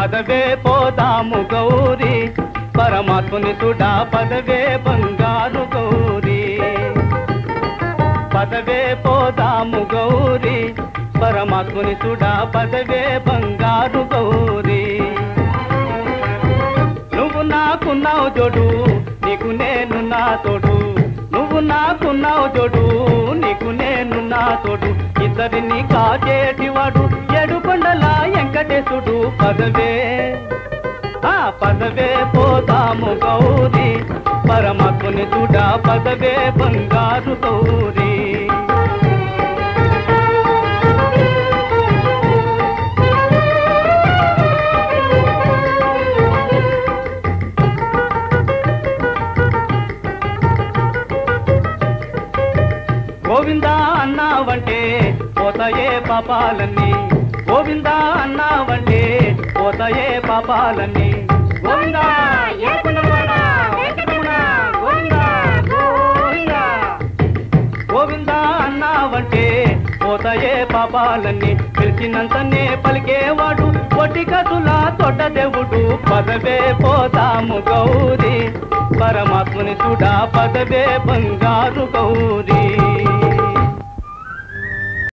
పదవే పోదాము గౌరీ పరమాత్ముని చూడా పదవే బంగారు గౌరీ పదవే పోదాము గౌరీ పరమాత్ముని చూడా పదవే బంగారు గౌరీ నువ్వు నాకున్నావు జోడు నీకు నేను నా తోడు నువ్వు నాకున్నావు జోడు నీకు నేను నా తోడు ఇద్దరిని కాచేటివాడు ఏడుకొండల వెంకటేశుడు పదవే పదవే పోదాము గౌరీ పరమాత్ముని చూడా పదవే బంగారు గౌరీ గోవిందా అన్నావంటే పోతాయే పాపాలన్నీ గోవిందా అన్నావంటే పోతాయే పాపాలన్నీ గోవిందా గోవిందా అన్నావంటే పోతాయే పాపాలన్నీ పిలిచినంతనే పలికేవాడు కొట్టి కసులా తొడ్డ దేవుడు పదవే పోదాము గౌరీ పరమాత్ముని చూడా పదవే బంగారు గౌరీ